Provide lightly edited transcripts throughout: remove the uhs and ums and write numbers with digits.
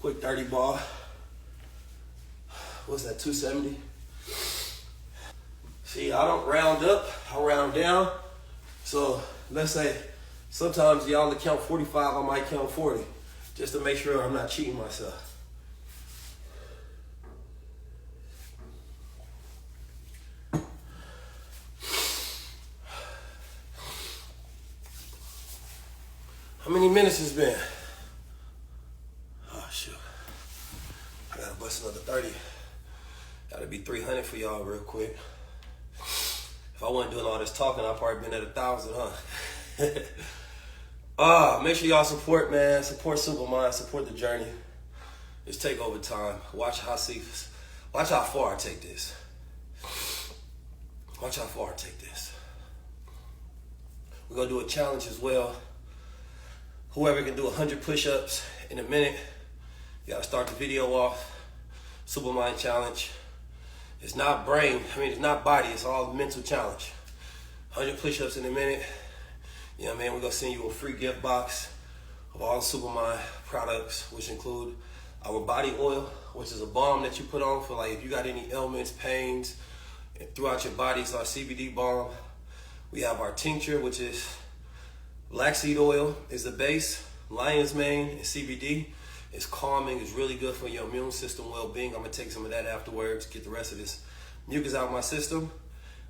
Quick 30 ball. What's that, 270? See, I don't round up, I round down. So let's say sometimes y'all to count 45, I might count 40, just to make sure I'm not cheating myself. How many minutes it's been? Oh shoot. I gotta bust another 30. Gotta be 300 for y'all real quick. If I wasn't doing all this talking, I'd probably been at 1,000, huh? Make sure y'all support, man. Support Supermind, support the journey. It's takeover time. Watch how far I take this. Watch how far I take this. We're gonna do a challenge as well. Whoever can do 100 push-ups in a minute, you gotta start the video off. Supermind challenge. It's not it's not body, it's all mental challenge. 100 push-ups in a minute. You know what I mean? We're gonna send you a free gift box of all the Supermind products, which include our body oil, which is a balm that you put on for like if you got any ailments, pains throughout your body. It's our CBD balm. We have our tincture, which is black seed oil is the base, lion's mane and CBD. It's calming, it's really good for your immune system well-being. I'm gonna take some of that afterwards, get the rest of this mucus out of my system.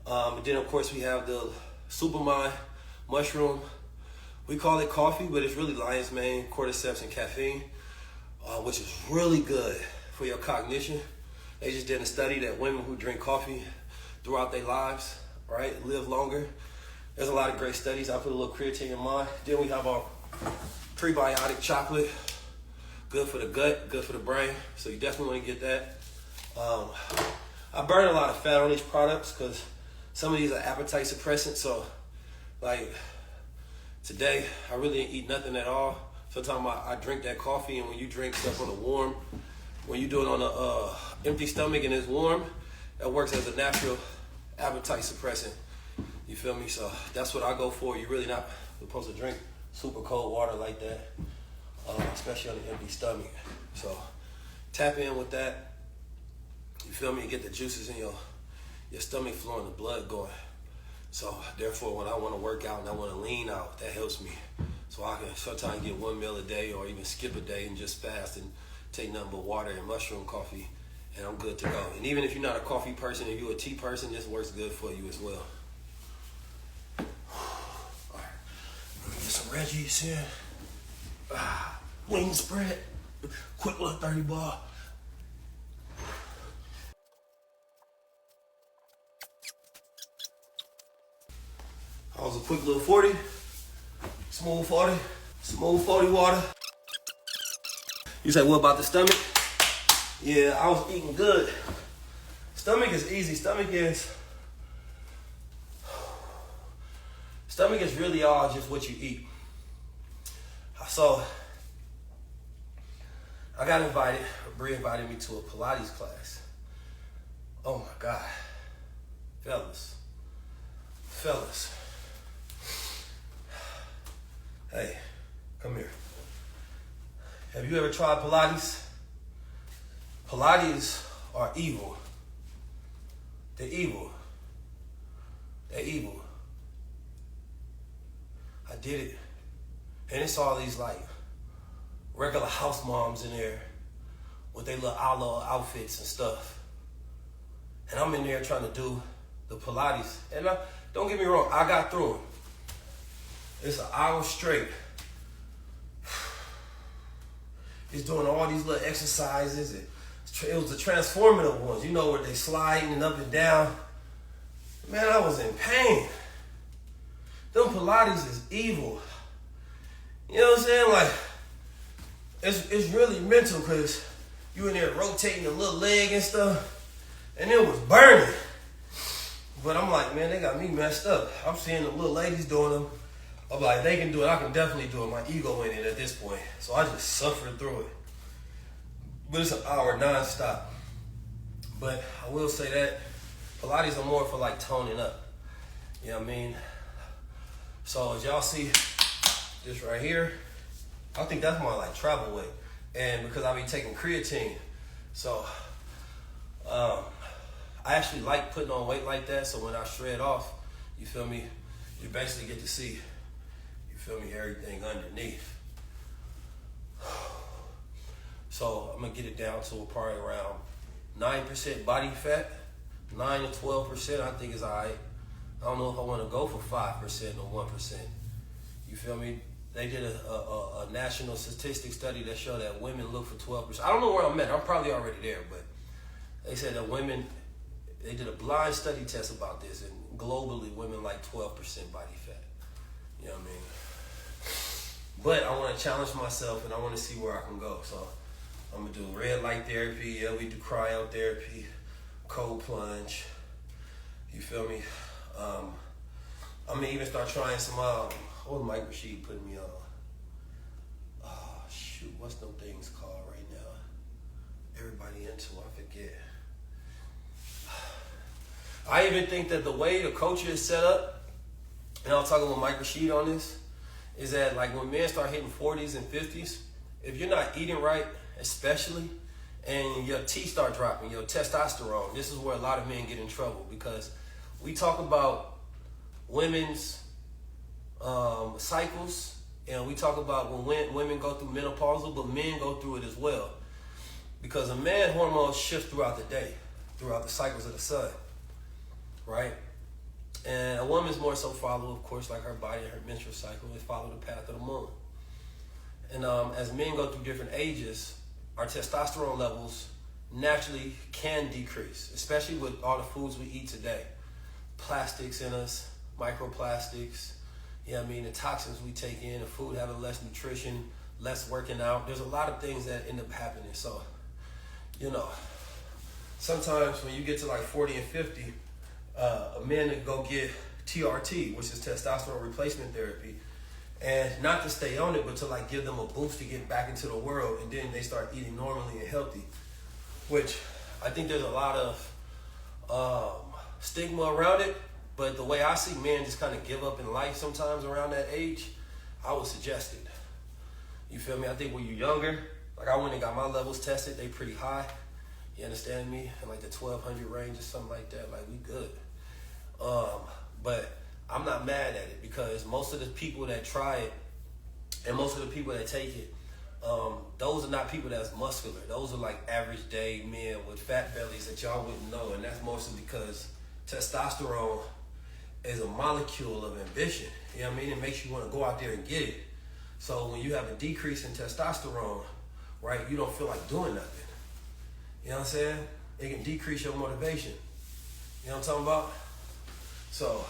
And then of course we have the Supermind mushroom. We call it coffee, but it's really lion's mane, cordyceps, and caffeine, which is really good for your cognition. They just did a study that women who drink coffee throughout their lives, right, live longer. There's a lot of great studies. I put a little creatine in mine. Then we have our prebiotic chocolate. Good for the gut, good for the brain. So you definitely want to get that. I burn a lot of fat on these products because some of these are appetite suppressants. So like today, I really didn't eat nothing at all. Sometimes I drink that coffee, and when you drink stuff on a warm, when you do it on a empty stomach and it's warm, that works as a natural appetite suppressant. You feel me? So that's what I go for. You're really not supposed to drink super cold water like that, especially on an empty stomach. So tap in with that. You feel me? You get the juices in your stomach flowing, the blood going. So therefore, when I want to work out and I want to lean out, that helps me. So I can sometimes get 1 meal a day or even skip a day and just fast and take nothing but water and mushroom coffee, and I'm good to go. And even if you're not a coffee person, if you're a tea person, this works good for you as well. Get some Reggie's here. Wing spread. Quick little 30 ball. That was a quick little 40. Smooth 40. Smooth 40 water. You say, what about the stomach? Yeah, I was eating good. Stomach is easy. Stomach is really all just what you eat. So I got invited, Bree invited me to a Pilates class. Oh my God. Fellas. Hey, come here. Have you ever tried Pilates? Pilates are evil. They're evil. I did it. And it's all these like regular house moms in there with their little outfits and stuff. And I'm in there trying to do the Pilates. And don't get me wrong, I got through it. It's an hour straight. It's doing all these little exercises. It was the transformative ones, you know, where they sliding and up and down. Man, I was in pain. Them Pilates is evil. You know what I'm saying? Like, it's really mental because you in there rotating your little leg and stuff, and it was burning. But I'm like, man, they got me messed up. I'm seeing the little ladies doing them. I'm like, they can do it. I can definitely do it. My ego in it at this point. So I just suffered through it. But it's an hour nonstop. But I will say that Pilates are more for like toning up. You know what I mean? So as y'all see this right here, I think that's my like travel weight. and because I be taking creatine. So I actually like putting on weight like that, so when I shred off, you feel me, you basically get to see, you feel me, everything underneath. So I'm gonna get it down to probably around 9% body fat, 9 to 12% I think is alright. I don't know if I wanna go for 5% or 1%. You feel me? They did a national statistic study that showed that women look for 12%. I don't know where I'm at, I'm probably already there, but they said that women, they did a blind study test about this, and globally women like 12% body fat. You know what I mean? But I want to challenge myself, and I want to see where I can go. So I'm gonna do red light therapy. Yeah, we do cryotherapy, cold plunge. You feel me? I'm gonna even start trying some what micro sheet putting me on. Oh shoot, what's them things called right now? Everybody into, I forget. I even think that the way the culture is set up, and I'll talk about micro sheet on this, is that like when men start hitting 40s and 50s, if you're not eating right, especially, and your T start dropping, your testosterone, this is where a lot of men get in trouble, because we talk about women's cycles, and we talk about when women go through menopausal, but men go through it as well, because a man hormones shift throughout the day, throughout the cycles of the sun, right? And a woman's more so follow, of course, like her body and her menstrual cycle, they follow the path of the moon. And as men go through different ages, our testosterone levels naturally can decrease, especially with all the foods we eat today. Plastics in us, microplastics, you know what I mean, the toxins we take in, the food having less nutrition, less working out. There's a lot of things that end up happening. So, you know, sometimes when you get to like 40 and 50, a man to go get TRT, which is testosterone replacement therapy, and not to stay on it, but to like give them a boost to get back into the world, and then they start eating normally and healthy, which I think there's a lot of stigma around it. But the way I see men just kind of give up in life sometimes around that age, I would suggest it. You feel me? I think when you're younger, like I went and got my levels tested, they pretty high. You understand me? In like the 1200 range or something like that, like we good. But I'm not mad at it, because most of the people that try it and most of the people that take it, those are not people that's muscular. Those are like average day men with fat bellies that y'all wouldn't know. And that's mostly because testosterone is a molecule of ambition. You know what I mean? It makes you want to go out there and get it. So when you have a decrease in testosterone, right, you don't feel like doing nothing. You know what I'm saying? It can decrease your motivation. You know what I'm talking about? So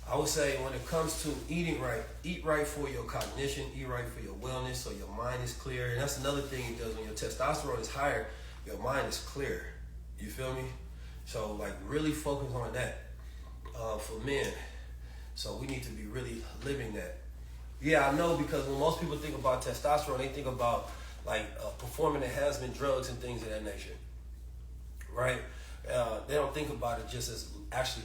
I would say when it comes to eating right, eat right for your cognition, eat right for your wellness, so your mind is clear. And that's another thing it does. When your testosterone is higher, your mind is clear. You feel me? So like really focus on that for men. So we need to be really living that. Yeah, I know, because when most people think about testosterone, they think about like performing enhancement drugs and things of that nature, right? They don't think about it just as actually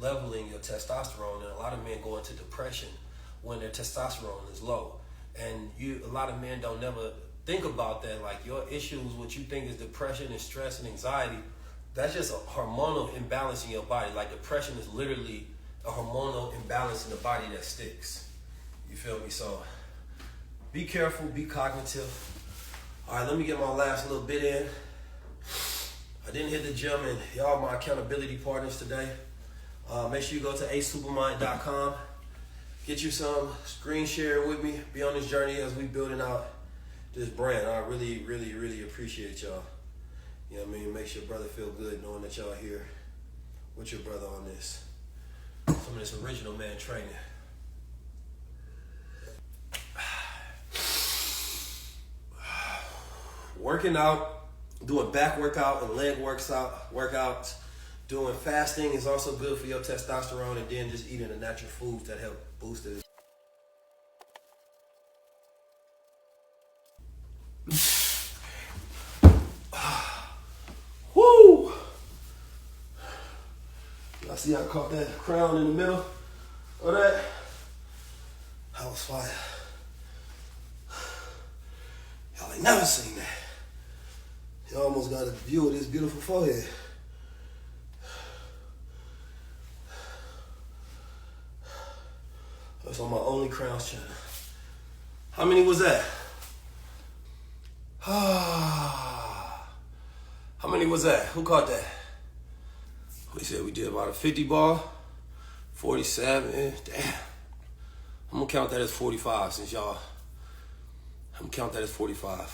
leveling your testosterone. And a lot of men go into depression when their testosterone is low. And a lot of men don't never think about that. Like your issues, what you think is depression and stress and anxiety, that's just a hormonal imbalance in your body. Like depression is literally a hormonal imbalance in the body that sticks. You feel me? So be careful, be cognitive. All right, let me get my last little bit in. I didn't hit the gym, and y'all my accountability partners today. Make sure you go to acesupermind.com. Get you some, screen share with me. Be on this journey as we building out this brand. I really, really, really appreciate y'all. You know what I mean? Makes your brother feel good knowing that y'all here with your brother on this. Some of this original man training. Working out, doing back workout and leg workouts, doing fasting is also good for your testosterone, and then just eating the natural foods that help boost it. Woo! Y'all see how I caught that crown in the middle of that? That was fire. Y'all ain't never seen that. You almost got a view of this beautiful forehead. That's on my Only Crowns channel. How many was that? How many was that? Who caught that? We said we did about a 50 ball, 47, damn. I'm gonna count that as 45 since y'all, I'm gonna count that as 45.